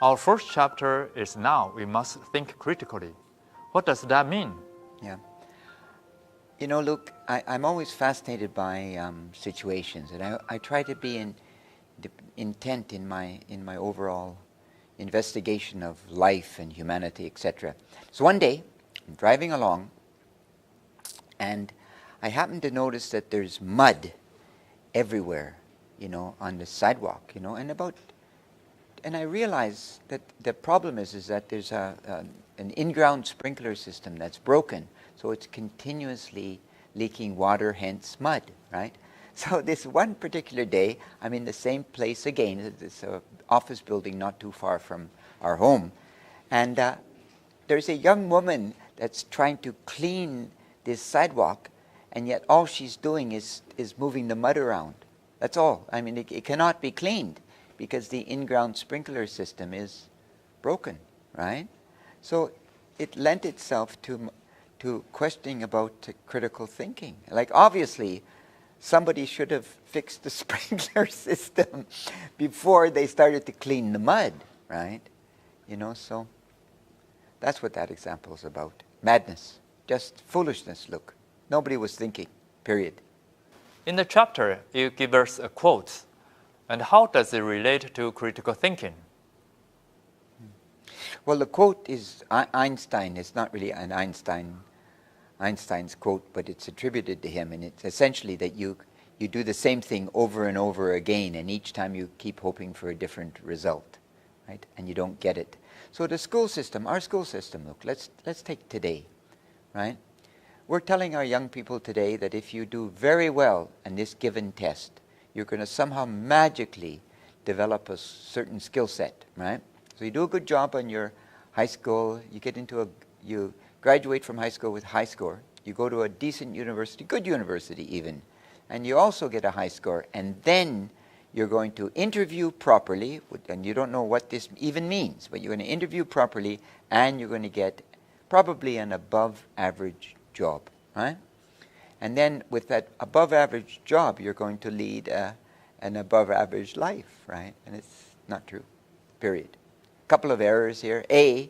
Our first chapter is now we must think critically. What does that mean? Yeah. You know, Luke, I'm always fascinated by situations, and I try to be intent in my overall investigation of life and humanity, etc. So one day, I'm driving along, and I happen to notice that there's mud everywhere, on the sidewalk, and I realize that the problem is that there's an in-ground sprinkler system that's broken, so it's continuously leaking water, hence mud, right? So this one particular day, I'm in the same place again, this office building not too far from our home, and there's a young woman that's trying to clean this sidewalk, and yet all she's doing is moving the mud around. That's all. I mean, it cannot be cleaned because the in-ground sprinkler system is broken, right? So it lent itself to questioning about critical thinking. Like, obviously, somebody should have fixed the sprinkler system before they started to clean the mud, right? So that's what that example is about. Madness, just foolishness, look. Nobody was thinking, period. In the chapter, you give us a quote. And how does it relate to critical thinking? Well, the quote is Einstein. It's not really an Einstein's quote, but it's attributed to him. And it's essentially that you do the same thing over and over again, and each time you keep hoping for a different result, right? And you don't get it. So the school system, our school system, look, let's take today, right? We're telling our young people today that if you do very well in this given test, you're going to somehow magically develop a certain skill set, right? So you do a good job on your high school, you graduate from high school with high score, you go to a decent university, good university even, and you also get a high score, and then you're going to interview properly, and you don't know what this even means, but you're going to interview properly, and you're going to get probably an above average job, right? And then with that above average job, you're going to lead an above average life, right? And it's not true, period. Couple of errors here. A,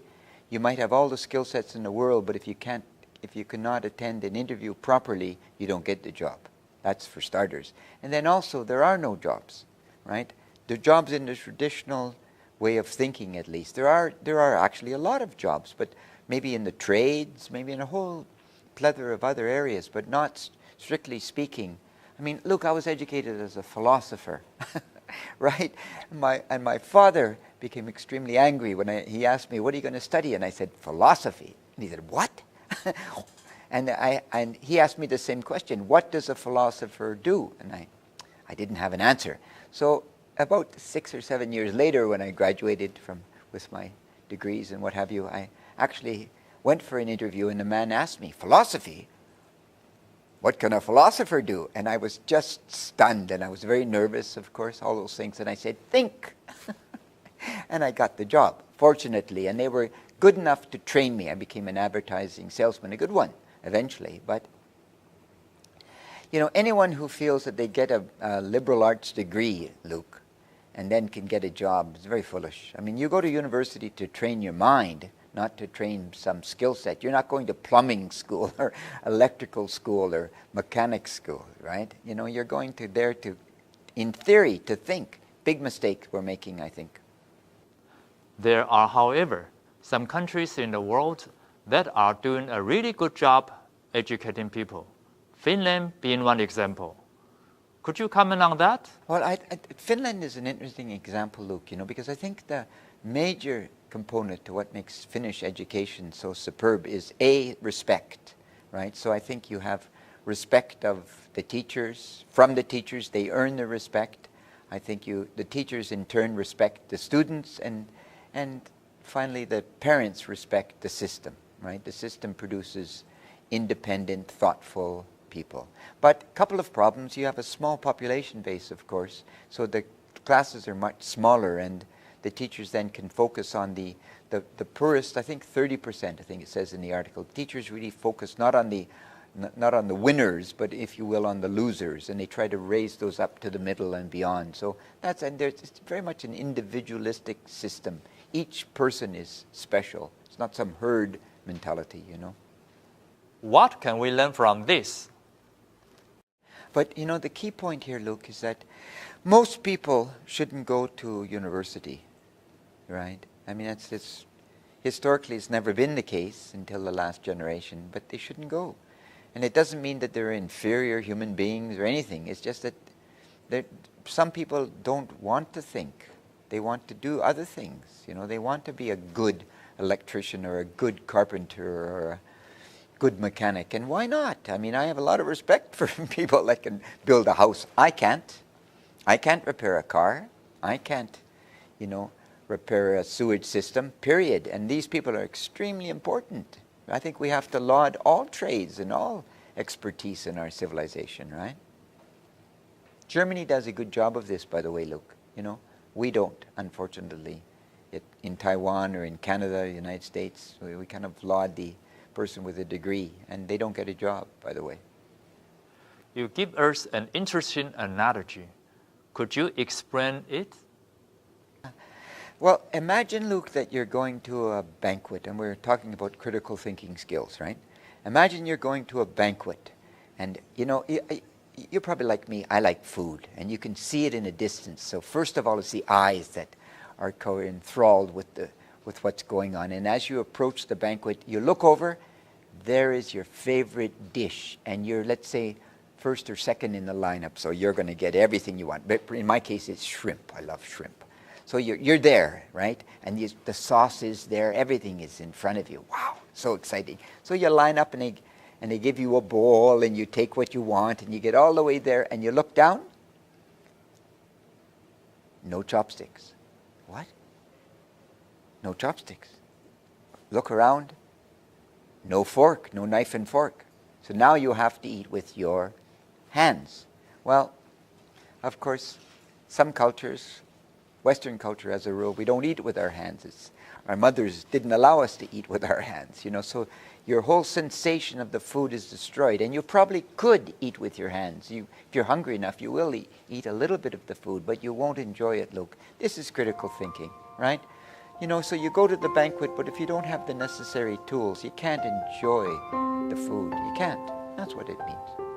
you might have all the skill sets in the world, but if you cannot attend an interview properly, you don't get the job. That's for starters. And then also, there are no jobs, right? The jobs in the traditional way of thinking, at least. There are actually a lot of jobs, but maybe in the trades, maybe in a whole plethora of other areas, but not strictly speaking. I mean, look, I was educated as a philosopher, right? And my father became extremely angry when he asked me, "What are you going to study?" And I said, "Philosophy." And he said, "What?" And he asked me the same question, "What does a philosopher do?" And I didn't have an answer. So about 6 or 7 years later, when I graduated with my degrees and what have you, I actually went for an interview, and the man asked me, "Philosophy? What can a philosopher do?" And I was just stunned, and I was very nervous, of course, all those things. And I said, "Think." And I got the job, fortunately, and they were good enough to train me. I became an advertising salesman, a good one, eventually. But, anyone who feels that they get a liberal arts degree, Luke, and then can get a job is very foolish. I mean, you go to university to train your mind, not to train some skill set. You're not going to plumbing school or electrical school or mechanics school, right? You're going there to, in theory, to think. Big mistake we're making, I think. There are, however, some countries in the world that are doing a really good job educating people, Finland being one example. Could you comment on that? Well, Finland is an interesting example, Luke, because I think the major component to what makes Finnish education so superb is A, respect, right? So I think you have respect of the teachers. From the teachers, they earn the respect. I think the teachers in turn respect the students, and finally the parents respect the system, right? The system produces independent, thoughtful people. But a couple of problems. You have a small population base, of course, so the classes are much smaller, and the teachers then can focus on the poorest. I think 30%, I think it says in the article. Teachers really focus not on the winners, but if you will, on the losers, and they try to raise those up to the middle and beyond. So it's very much an individualistic system Each person is special. It's not some herd mentality, you know. What can we learn from this? But, you know, the key point here, Luke, is that most people shouldn't go to university, right? I mean, historically it's never been the case until the last generation, but they shouldn't go. And it doesn't mean that they're inferior human beings or anything. It's just that some people don't want to think. They want to do other things. You know, they want to be a good electrician or a good carpenter or a good mechanic. And why not? I mean, I have a lot of respect for people that can build a house. I can't. I can't repair a car. I can't, you know, repair a sewage system, period. And these people are extremely important. I think we have to laud all trades and all expertise in our civilization, right? Germany does a good job of this, by the way, Luke. You know, we don't, unfortunately. In Taiwan or in Canada, the United States, we kind of laud the person with a degree, and they don't get a job, by the way. You give us an interesting analogy. Could you explain it? Well, imagine, Luke, that you're going to a banquet, and we're talking about critical thinking skills, right? Imagine you're going to a banquet, and, you know, you're probably like me, I like food, and you can see it in a distance. So first of all, it's the eyes that are enthralled with what's going on. And as you approach the banquet, you look over, there is your favorite dish, and you're, let's say, first or second in the lineup, so you're going to get everything you want. But in my case, it's shrimp. I love shrimp. So you're there, right? And the sauce is there. Everything is in front of you. Wow, so exciting. So you line up, and they give you a bowl, and you take what you want, and you get all the way there, and you look down. No chopsticks. What? No chopsticks. Look around. No fork, no knife and fork. So now you have to eat with your hands. Well, of course, some cultures, Western culture as a rule, we don't eat with our hands. Our mothers didn't allow us to eat with our hands, you know, so your whole sensation of the food is destroyed. And you probably could eat with your hands. If you're hungry enough, you will eat a little bit of the food, but you won't enjoy it, Luke. This is critical thinking, right? You know, so you go to the banquet, but if you don't have the necessary tools, you can't enjoy the food. You can't. That's what it means.